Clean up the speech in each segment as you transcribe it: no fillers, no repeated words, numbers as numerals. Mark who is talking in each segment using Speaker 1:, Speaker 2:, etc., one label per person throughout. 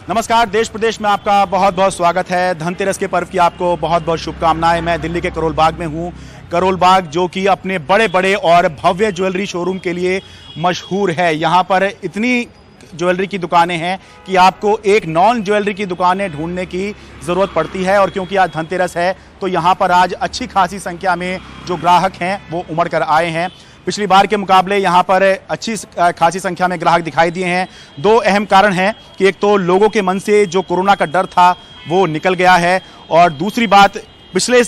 Speaker 1: नमस्कार, देश प्रदेश में आपका बहुत बहुत स्वागत है। धनतेरस के पर्व की आपको बहुत बहुत शुभकामनाएं। मैं दिल्ली के करोल बाग में हूं। करोल बाग जो कि अपने बड़े बड़े और भव्य ज्वेलरी शोरूम के लिए मशहूर है। यहां पर इतनी ज्वेलरी की दुकानें हैं कि आपको एक नॉन ज्वेलरी की दुकानें ढूंढने की ज़रूरत पड़ती है। और क्योंकि आज धनतेरस है तो यहाँ पर आज अच्छी खासी संख्या में जो ग्राहक हैं वो उमड़ कर आए हैं। पिछली बार के मुकाबले यहाँ पर अच्छी खासी संख्या में ग्राहक दिखाई दिए हैं। दो अहम कारण हैं कि एक तो लोगों के मन से जो कोरोना का डर था वो निकल गया है, और दूसरी बात पिछले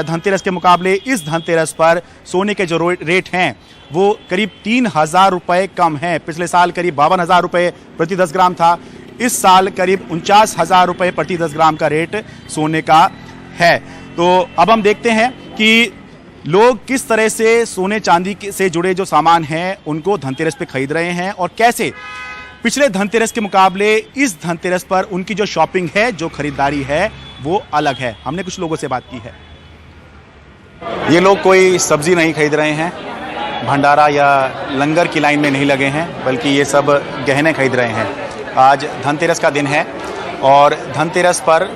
Speaker 1: धनतेरस के मुकाबले इस धनतेरस पर सोने के जो रेट हैं वो करीब 3,000 रुपये कम हैं। पिछले साल करीब 52,000 रुपये प्रति 10 ग्राम था, इस साल करीब 49,000 रुपये प्रति 10 ग्राम का रेट सोने का है। तो अब हम देखते हैं कि लोग किस तरह से सोने चांदी से जुड़े जो सामान हैं उनको धनतेरस पे खरीद रहे हैं, और कैसे पिछले धनतेरस के मुकाबले इस धनतेरस पर उनकी जो शॉपिंग है, जो खरीदारी है वो अलग है। हमने कुछ लोगों से बात की है। ये लोग कोई सब्जी नहीं खरीद रहे हैं, भंडारा या लंगर की लाइन में नहीं लगे हैं, बल्कि ये सब गहने खरीद रहे हैं। आज धनतेरस का दिन है और धनतेरस पर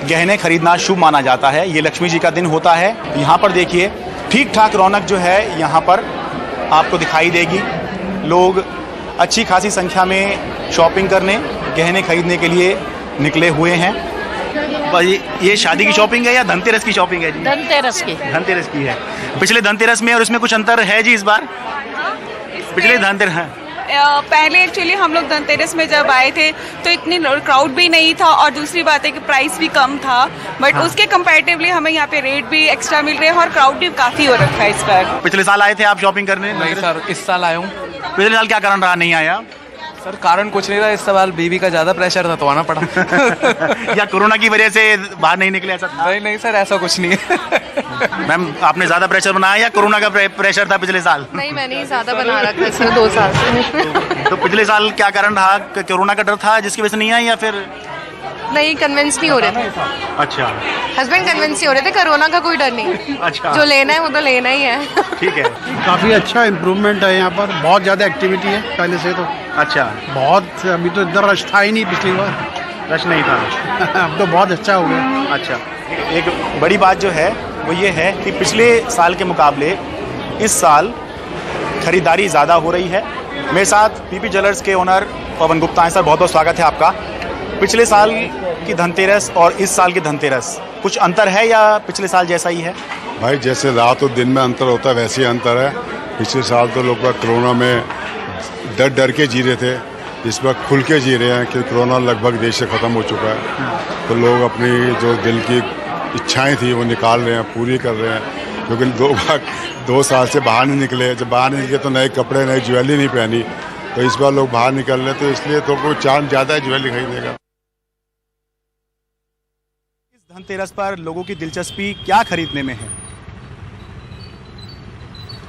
Speaker 1: गहने खरीदना शुभ माना जाता है। ये लक्ष्मी जी का दिन होता है। यहाँ पर देखिए ठीक ठाक रौनक जो है यहाँ पर आपको दिखाई देगी। लोग अच्छी खासी संख्या में शॉपिंग करने, गहने खरीदने के लिए निकले हुए हैं। ये शादी की शॉपिंग है या धनतेरस की शॉपिंग है जी?
Speaker 2: धनतेरस की।
Speaker 1: धनतेरस की है। पिछले धनतेरस में और इसमें कुछ अंतर है जी इस बार? पिछले धनतेरस
Speaker 3: पहले एक्चुअली हम लोग धनतेरस में जब आए थे तो इतनी क्राउड भी नहीं था, और दूसरी बात है कि प्राइस भी कम था, बट उसके कंपैरेटिवली हमें यहाँ पे रेट भी एक्स्ट्रा मिल रहे हैं और क्राउड भी काफ़ी हो रखा है इस बार।
Speaker 1: पिछले साल आए थे आप शॉपिंग करने?
Speaker 4: नहीं सर, इस साल आया हूँ।
Speaker 1: पिछले साल क्या कारण रहा नहीं आया?
Speaker 4: सर कारण कुछ नहीं था, इस साल बीवी का ज़्यादा प्रेशर था तो आना पड़ा।
Speaker 1: या कोरोना की वजह से बाहर नहीं निकले ऐसा था?
Speaker 4: नहीं सर, ऐसा कुछ नहीं है।
Speaker 1: मैम आपने ज़्यादा प्रेशर बनाया या कोरोना का प्रेशर था पिछले साल?
Speaker 2: नहीं, मैंने ही ज़्यादा बना रखा है सर 2 साल से।
Speaker 1: तो पिछले साल क्या कारण रहा? कोरोना का डर था जिसकी वजह से नहीं आई, या फिर
Speaker 2: नहीं, कन्विंस नहीं हो रहे थे।
Speaker 1: अच्छा,
Speaker 2: हस्बैंड कन्विंस नहीं हो रहे थे। कोरोना का कोई डर नहीं।
Speaker 1: अच्छा,
Speaker 2: जो लेना है वो तो लेना ही है।
Speaker 1: ठीक है।
Speaker 5: काफ़ी अच्छा इम्प्रूवमेंट है यहाँ पर, बहुत ज़्यादा एक्टिविटी है पहले से तो।
Speaker 1: अच्छा,
Speaker 5: बहुत, अभी तो इधर रश था ही नहीं, पिछली बार
Speaker 1: रश नहीं था।
Speaker 5: अब तो बहुत अच्छा हो गया।
Speaker 1: अच्छा, एक बड़ी बात जो है वो ये है कि पिछले साल के मुकाबले इस साल खरीदारी ज़्यादा हो रही है। मेरे साथ पीपी ज्वेलर्स के ओनर पवन गुप्ता हैं। सर बहुत बहुत स्वागत है आपका। पिछले साल की धनतेरस और इस साल की धनतेरस कुछ अंतर है या पिछले साल जैसा ही है?
Speaker 6: भाई जैसे रात और दिन में अंतर होता है वैसे ही अंतर है। पिछले साल तो लोग कोरोना में डर के जी रहे थे, इस वक्त खुल के जी रहे हैं कि कोरोना लगभग देश से ख़त्म हो चुका है। तो लोग अपनी जो दिल की इच्छाएं थी वो निकाल रहे हैं, पूरी कर रहे हैं। क्योंकि 2 साल से बाहर नहीं निकले, जब बाहर नहीं निकले तो नए कपड़े, नई ज्वेलरी नहीं पहनी, तो इस बार लोग बाहर निकल रहे, तो इसलिए तो कोई चांस ज़्यादा है ज्वेलरी खरीदेगा।
Speaker 1: इस धनतेरस पर लोगों की दिलचस्पी क्या खरीदने में है?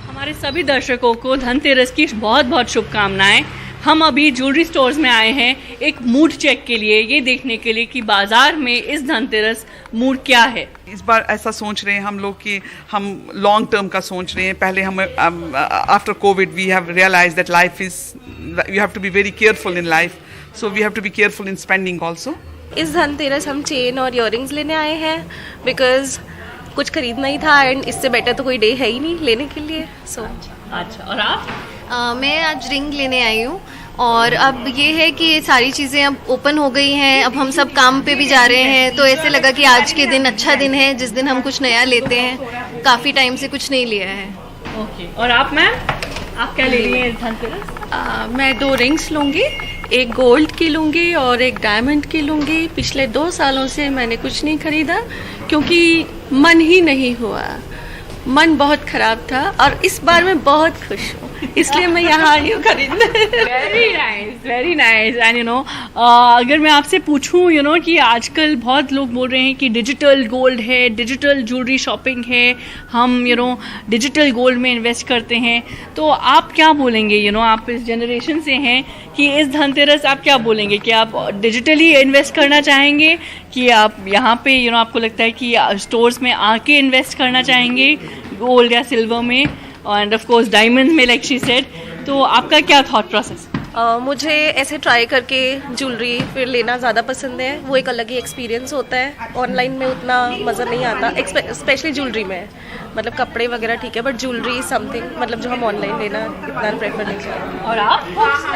Speaker 7: हमारे सभी दर्शकों को धनतेरस की बहुत बहुत शुभकामनाएं। हम अभी ज्वेलरी स्टोर्स में आए हैं एक मूड चेक के लिए, ये देखने के लिए कि बाजार में इस धनतेरस मूड क्या है।
Speaker 3: इस बार ऐसा सोच रहे हैं हम लोग कि हम लॉन्ग टर्म का सोच रहे हैं। पहले हम after Covid we have realise that life is, you have to be very careful in life, so we have to be careful in spending also.
Speaker 8: इस धनतेरस हम चेन और इयररिंग्स लेने आए हैं, बिकॉज कुछ खरीदना ही था एंड इससे बेटर तो कोई डे है ही नहीं लेने के लिए। सो
Speaker 7: अच्छा, और आप?
Speaker 2: मैं आज रिंग लेने आई हूँ, और अब ये है कि सारी चीज़ें अब ओपन हो गई हैं। अब हम सब काम पे भी जा रहे हैं, तो ऐसे लगा कि आज के दिन अच्छा दिन है जिस दिन हम कुछ नया लेते हैं। काफ़ी टाइम से कुछ नहीं लिया है।
Speaker 7: ओके, और आप मैम, आप क्या ले रही हैं धनतेरस?
Speaker 8: मैं 2 रिंग्स लूँगी, एक गोल्ड की लूँगी और एक डायमंड की लूँगी। पिछले 2 सालों से मैंने कुछ नहीं खरीदा क्योंकि मन ही नहीं हुआ, मन बहुत ख़राब था, और इस बार मैं बहुत खुश हूँ, इसलिए मैं यहाँ आई हूँ खरीदने।
Speaker 7: Very nice. एंड अगर मैं आपसे पूछूं कि आजकल बहुत लोग बोल रहे हैं कि डिजिटल गोल्ड है, डिजिटल ज्वेलरी शॉपिंग है, हम डिजिटल गोल्ड में इन्वेस्ट करते हैं, तो आप क्या बोलेंगे? आप इस जनरेशन से हैं कि इस धनतेरस आप क्या बोलेंगे कि आप डिजिटली इन्वेस्ट करना चाहेंगे कि आप यहाँ पे आपको लगता है कि स्टोर्स में आके इन्वेस्ट करना चाहेंगे गोल्ड या सिल्वर में, एंड ऑफ कोर्स डायमंड में, लाइक शी सेड। तो आपका क्या थॉट प्रोसेस?
Speaker 8: मुझे ऐसे ट्राई करके ज्वेलरी फिर लेना ज़्यादा पसंद है। वो एक अलग ही एक्सपीरियंस होता है। ऑनलाइन में उतना मज़ा नहीं आता, स्पेशली ज्वेलरी में। मतलब कपड़े वगैरह ठीक है, बट ज्वेलरी समथिंग मतलब जो हम ऑनलाइन लेना इतना प्रेफर नहीं करते।
Speaker 7: और आप?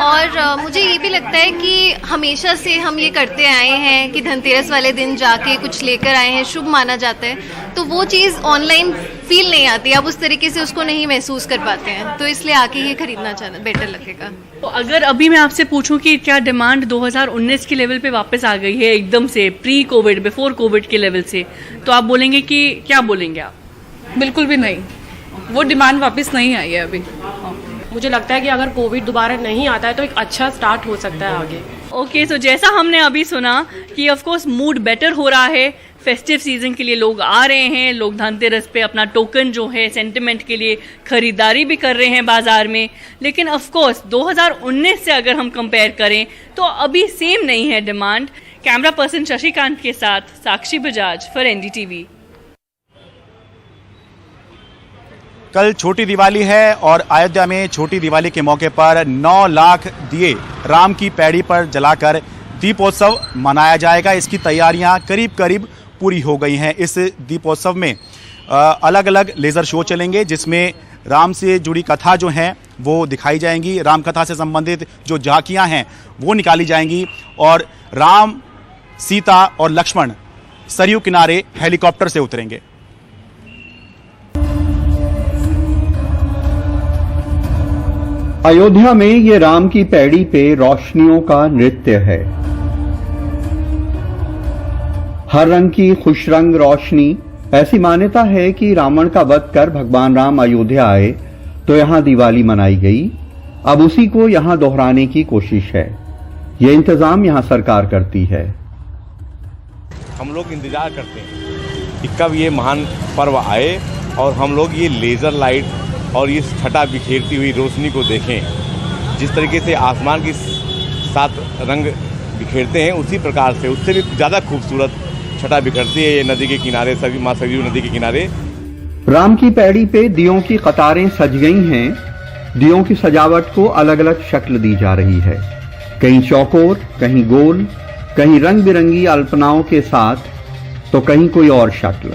Speaker 2: और मुझे ये भी लगता है कि हमेशा से हम ये करते आए हैं कि धनतेरस वाले दिन जाके कुछ लेकर आए हैं, शुभ माना जाता है, तो वो चीज़ ऑनलाइन फील नहीं आती, आप उस तरीके से उसको नहीं महसूस कर पाते हैं, तो इसलिए आके ये खरीदना चाहना बेटर लगेगा।
Speaker 7: तो अगर अभी मैं आपसे पूछूं कि क्या डिमांड 2019 के लेवल पे वापस आ गई है एकदम से, प्री कोविड बिफोर कोविड के लेवल से, तो आप बोलेंगे कि क्या बोलेंगे आप?
Speaker 9: बिल्कुल भी नहीं, वो डिमांड वापस नहीं आई है अभी।
Speaker 10: मुझे लगता है कि अगर कोविड दोबारा नहीं आता है तो एक अच्छा स्टार्ट हो सकता है आगे।
Speaker 7: ओके, सो जैसा हमने अभी सुना कि ऑफ कोर्स मूड बेटर हो रहा है, फेस्टिव सीजन के लिए लोग आ रहे हैं, लोग धनतेरस पे अपना टोकन जो है सेंटिमेंट के लिए खरीदारी भी कर रहे हैं बाजार में, लेकिन ऑफ कोर्स 2019 से अगर हम कंपेयर करें तो अभी सेम नहीं है डिमांड। कैमरा पर्सन शशिकांत के साथ साक्षी बजाज फॉर एनडीटीवी।
Speaker 1: कल छोटी दिवाली है और अयोध्या में छोटी दिवाली के मौके पर 9 लाख दिए राम की पैड़ी पर जलाकर दीपोत्सव मनाया जाएगा। इसकी तैयारियां करीब करीब पूरी हो गई हैं। इस दीपोत्सव में अलग अलग लेज़र शो चलेंगे, जिसमें राम से जुड़ी कथा जो हैं वो दिखाई जाएंगी, राम कथा से संबंधित जो झांकियां हैं वो निकाली जाएंगी, और राम, सीता और लक्ष्मण सरयू किनारे हेलीकॉप्टर से उतरेंगे।
Speaker 11: अयोध्या में ये राम की पैड़ी पे रोशनियों का नृत्य है। हर रंग की खुश रंग रोशनी। ऐसी मान्यता है कि रावण का वध कर भगवान राम अयोध्या आए तो यहां दिवाली मनाई गई। अब उसी को यहां दोहराने की कोशिश है। ये इंतजाम यहां सरकार करती है।
Speaker 12: हम लोग इंतजार करते हैं कि कब ये महान पर्व आए और हम लोग ये लेजर लाइट और ये छटा बिखेरती हुई रोशनी को देखें। जिस तरीके से आसमान की 7 रंग बिखेरते हैं, उसी प्रकार से उससे भी ज़्यादा खूबसूरत छटा बिखरती है ये नदी के किनारे, माँ सरयू नदी के किनारे।
Speaker 11: राम की पैड़ी पे दियों की कतारें सज गई हैं। दियों की सजावट को अलग अलग शक्ल दी जा रही है, कहीं चौकोर, कहीं गोल, कहीं रंग बिरंगी अल्पनाओं के साथ, तो कहीं कोई और शक्ल।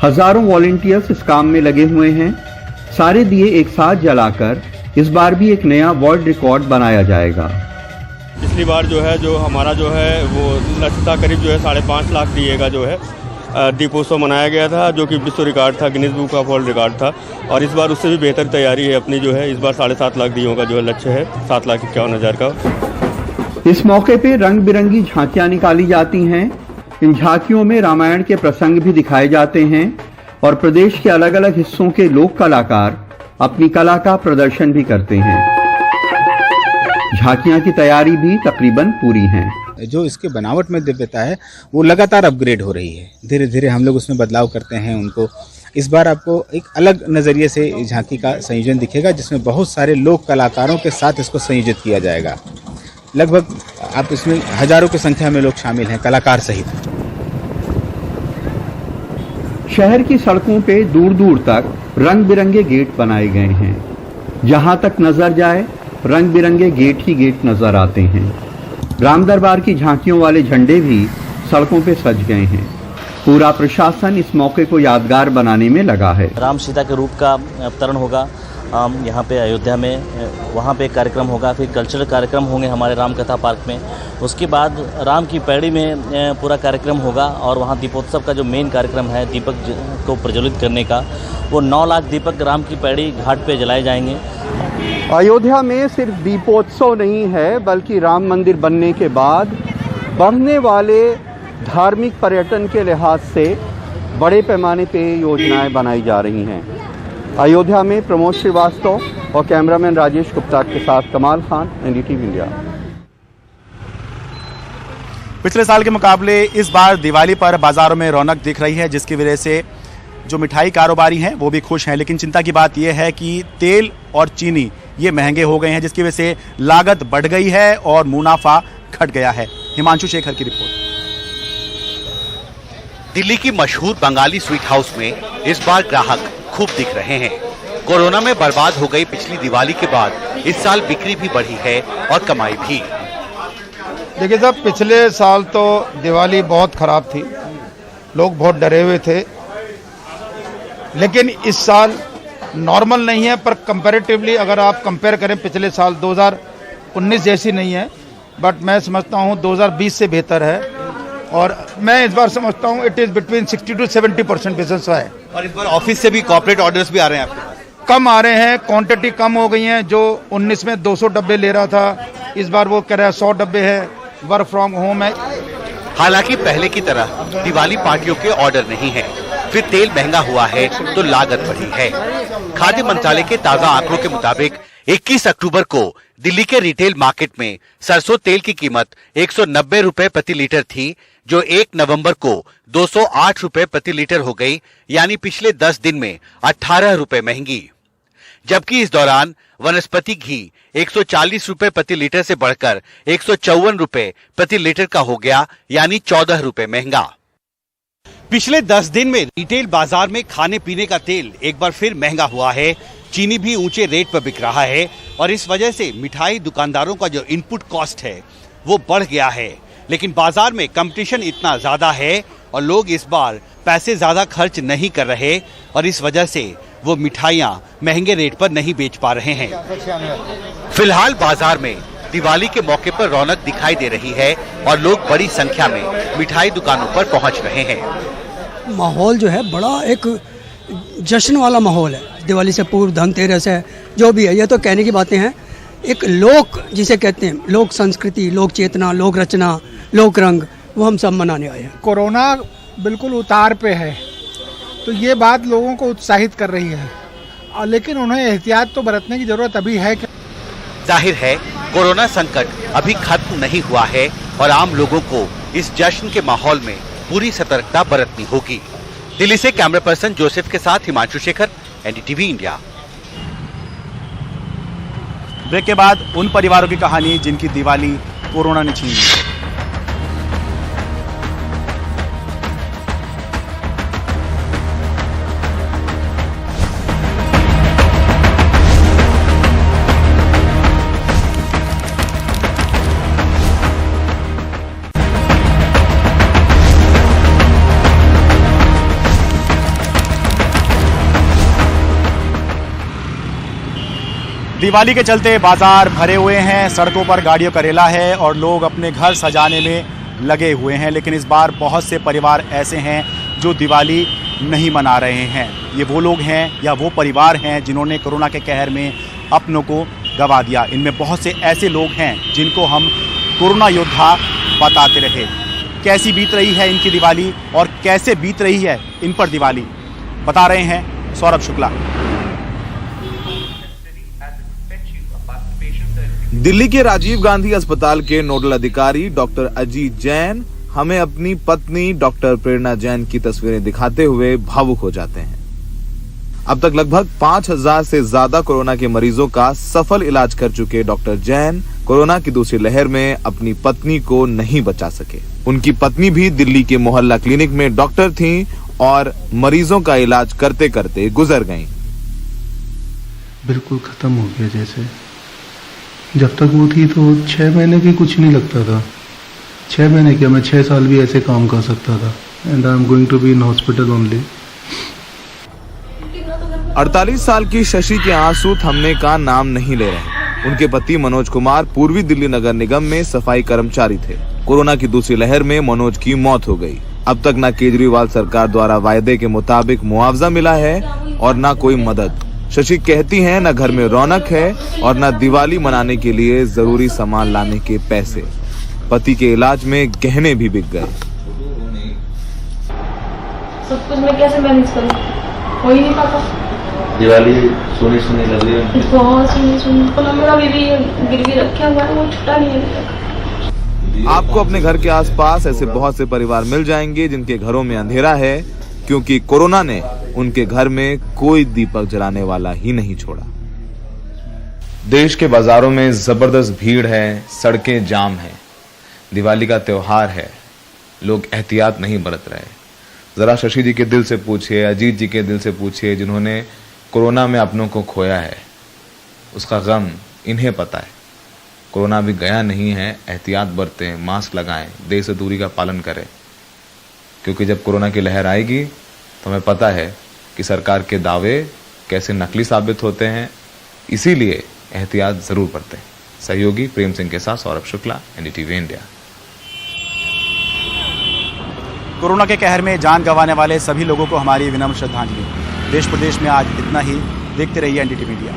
Speaker 11: हजारों वॉलंटियर्स इस काम में लगे हुए हैं। सारे दिए एक साथ जलाकर इस बार भी एक नया वर्ल्ड रिकॉर्ड बनाया जाएगा।
Speaker 13: पिछली बार जो है जो हमारा जो है वो लक्ष्य था करीब जो है 5.5 लाख दिए का जो है दीपोत्सव मनाया गया था, जो कि विश्व रिकॉर्ड था, Guinness book of world record था। और इस बार उससे भी बेहतर तैयारी है अपनी जो है। इस बार 7.5 लाख दियों का जो है लक्ष्य है, 7,51,000 का।
Speaker 11: इस मौके पे रंग बिरंगी झांकियां निकाली जाती हैं। इन झांकियों में रामायण के प्रसंग भी दिखाए जाते हैं और प्रदेश के अलग अलग हिस्सों के लोक कलाकार अपनी कला का प्रदर्शन भी करते हैं। झांकियां की तैयारी भी तकरीबन पूरी है।
Speaker 14: जो इसके बनावट में दिव्यता है वो लगातार अपग्रेड हो रही है। धीरे धीरे हम लोग उसमें बदलाव करते हैं उनको। इस बार आपको एक अलग नज़रिए से झांकी का संयोजन दिखेगा, जिसमें बहुत सारे लोक कलाकारों के साथ इसको संयोजित किया जाएगा। लगभग आप इसमें हजारों की संख्या में लोग शामिल हैं, कलाकार सहित।
Speaker 11: शहर की सड़कों पे दूर दूर तक रंग बिरंगे गेट बनाए गए हैं। जहां तक नजर जाए रंग बिरंगे गेट ही गेट नजर आते हैं। राम दरबार की झांकियों वाले झंडे भी सड़कों पे सज गए हैं। पूरा प्रशासन इस मौके को यादगार बनाने में लगा है।
Speaker 15: राम सीता के रूप का अवतरण होगा यहाँ पे अयोध्या में। वहाँ पे एक कार्यक्रम होगा, फिर कल्चरल कार्यक्रम होंगे हमारे राम कथा पार्क में। उसके बाद राम की पैड़ी में पूरा कार्यक्रम होगा और वहाँ दीपोत्सव का जो मेन कार्यक्रम है दीपक को प्रज्वलित करने का, वो 9 लाख दीपक राम की पैड़ी घाट पे जलाए जाएंगे।
Speaker 11: अयोध्या में सिर्फ दीपोत्सव नहीं है, बल्कि राम मंदिर बनने के बाद बढ़ने वाले धार्मिक पर्यटन के लिहाज से बड़े पैमाने पे योजनाएं बनाई जा रही हैं। अयोध्या में प्रमोद श्रीवास्तव और कैमरामैन राजेश गुप्ता के साथ कमाल खान, एनडीटीवी इंडिया।
Speaker 1: पिछले साल के मुकाबले इस बार दिवाली पर बाजारों में रौनक दिख रही है, जिसकी वजह से जो मिठाई कारोबारी हैं वो भी खुश हैं। लेकिन चिंता की बात यह है कि तेल और चीनी ये महंगे हो गए हैं, जिसकी वजह से लागत बढ़ गई है और मुनाफा घट गया है। हिमांशु शेखर की रिपोर्ट।
Speaker 16: दिल्ली की मशहूर बंगाली स्वीट हाउस में इस बार ग्राहक खूब दिख रहे हैं। कोरोना में बर्बाद हो गई पिछली दिवाली के बाद इस साल बिक्री भी बढ़ी है और कमाई भी।
Speaker 5: देखिए साहब, पिछले साल तो दिवाली बहुत खराब थी, लोग बहुत डरे हुए थे, लेकिन इस साल नॉर्मल नहीं है, पर कंपैरेटिवली अगर आप कंपेयर करें पिछले साल 2019 जैसी नहीं है, बट मैं समझता हूँ 2020 से बेहतर है। और मैं इस बार समझता हूँ it is between 60 to 70% business है।
Speaker 16: और इस बार ऑफिस से भी कॉर्पोरेट ऑर्डर्स भी आ रहे हैं आपके पास?
Speaker 5: कम आ रहे हैं, क्वांटिटी कम हो गई है। जो 19 में 200 डब्बे ले रहा था, इस बार वो कह रहा है 100 डब्बे है, वर्क फ्रॉम होम है।
Speaker 16: हालांकि पहले की तरह दिवाली पार्टियों के ऑर्डर नहीं है, फिर तेल महंगा हुआ है तो लागत बढ़ी है। खाद्य मंत्रालय के ताजा आंकड़ों के मुताबिक 21 अक्टूबर को दिल्ली के रिटेल मार्केट में सरसों तेल की कीमत 190 रुपए प्रति लीटर थी, जो 1 नवंबर को 208 रुपए प्रति लीटर हो गई, यानी पिछले 10 दिन में 18 रुपए महंगी। जबकि इस दौरान वनस्पति घी 140 रुपए प्रति लीटर से बढ़कर 154 रुपए प्रति लीटर का हो गया, यानी 14 रुपए महंगा। पिछले 10 दिन में रिटेल बाजार में खाने पीने का तेल एक बार फिर महंगा हुआ है। चीनी भी ऊंचे रेट पर बिक रहा है और इस वजह से मिठाई दुकानदारों का जो इनपुट कॉस्ट है वो बढ़ गया है। लेकिन बाजार में कंपटीशन इतना ज्यादा है और लोग इस बार पैसे ज्यादा खर्च नहीं कर रहे और इस वजह से वो मिठाइयाँ महंगे रेट पर नहीं बेच पा रहे हैं। फिलहाल बाजार में दिवाली के मौके पर रौनक दिखाई दे रही है और लोग बड़ी संख्या में मिठाई दुकानों पर पहुंच रहे हैं।
Speaker 17: माहौल जो है बड़ा एक जश्न वाला माहौल है। दिवाली से पूर्व धनतेरस है, जो भी है, ये तो कहने की बातें हैं। एक लोक जिसे कहते हैं, लोक संस्कृति, लोक चेतना, लोक रचना, लोक रंग, वो हम सब मनाने आए हैं।
Speaker 18: कोरोना बिल्कुल उतार पे है, तो ये बात लोगों को उत्साहित कर रही है, लेकिन उन्हें एहतियात तो बरतने की जरूरत अभी है।
Speaker 16: जाहिर है कोरोना संकट अभी खत्म नहीं हुआ है और आम लोगों को इस जश्न के माहौल में पूरी सतर्कता बरतनी होगी। दिल्ली से कैमरा पर्सन जोसेफ के साथ Himanshu Shekhar, NDTV India.
Speaker 1: Break के बाद उन परिवारों की कहानी जिनकी दिवाली कोरोना ने छीन ली। दिवाली के चलते बाजार भरे हुए हैं, सड़कों पर गाड़ियों का रेला है और लोग अपने घर सजाने में लगे हुए हैं। लेकिन इस बार बहुत से परिवार ऐसे हैं जो दिवाली नहीं मना रहे हैं। ये वो लोग हैं या वो परिवार हैं जिन्होंने कोरोना के कहर में अपनों को गंवा दिया। इनमें बहुत से ऐसे लोग हैं जिनको हम कोरोना योद्धा बताते रहे। कैसी बीत रही है इनकी दिवाली और कैसे बीत रही है इन पर दिवाली, बता रहे हैं सौरभ शुक्ला।
Speaker 19: दिल्ली के राजीव गांधी अस्पताल के नोडल अधिकारी डॉक्टर अजीत जैन हमें अपनी पत्नी डॉक्टर प्रेरणा जैन की तस्वीरें दिखाते हुए भावुक हो जाते हैं। अब तक लगभग 5000 से ज्यादा कोरोना के मरीजों का सफल इलाज कर चुके डॉक्टर जैन कोरोना की दूसरी लहर में अपनी पत्नी को नहीं बचा सके। उनकी पत्नी भी दिल्ली के मोहल्ला क्लिनिक में डॉक्टर थीं और मरीजों का इलाज करते करते गुजर गईं।
Speaker 20: बिल्कुल खत्म हो गया जैसे। जब तक वो थी तो 6 महीने की कुछ नहीं लगता था। 6 महीने क्या, मैं 6 साल भी ऐसे काम कर सकता था। And I am going to be in hospital only.
Speaker 19: 48 साल की शशि के आंसू थमने का नाम नहीं ले रहे। उनके पति मनोज कुमार पूर्वी दिल्ली नगर निगम में सफाई कर्मचारी थे। कोरोना की दूसरी लहर में मनोज की मौत हो गई। अब तक न केजरीवाल सरकार द्वारा वायदे के मुताबिक मुआवजा मिला है और न कोई मदद। शशि कहती हैं न घर में रौनक है और न दिवाली मनाने के लिए जरूरी सामान लाने के पैसे। पति के इलाज में गहने भी बिक गए।
Speaker 10: सब कुछ मैं कैसे मैनेज करूं, हो ही नहीं पाता।
Speaker 15: दिवाली सोनी सोनी लग रही है,
Speaker 10: बहुत सोनी सोनी। तो मेरा बीबी गिरवी रखा हुआ है, वो छुट्टा नहीं है।
Speaker 19: आपको अपने घर के आसपास ऐसे बहुत से परिवार मिल जाएंगे जिनके घरों में अंधेरा है, क्योंकि कोरोना ने उनके घर में कोई दीपक जलाने वाला ही नहीं छोड़ा। देश के बाजारों में जबरदस्त भीड़ है, सड़कें जाम हैं। दिवाली का त्योहार है, लोग एहतियात नहीं बरत रहे। जरा शशि जी के दिल से पूछिए, अजीत जी के दिल से पूछिए, जिन्होंने कोरोना में अपनों को खोया है, उसका गम इन्हें पता है। कोरोना अभी गया नहीं है, एहतियात बरतें, मास्क लगाएं, देह से दूरी का पालन करें, क्योंकि जब कोरोना की लहर आएगी तो हमें पता है कि सरकार के दावे कैसे नकली साबित होते हैं, इसीलिए एहतियात जरूर बरतें। सहयोगी प्रेम सिंह के साथ Saurabh Shukla, NDTV India.
Speaker 1: Corona के कहर में जान गंवाने वाले सभी लोगों को हमारी विनम्र श्रद्धांजलि। देश प्रदेश में आज इतना ही। देखते रहिए एनडीटीवी इंडिया।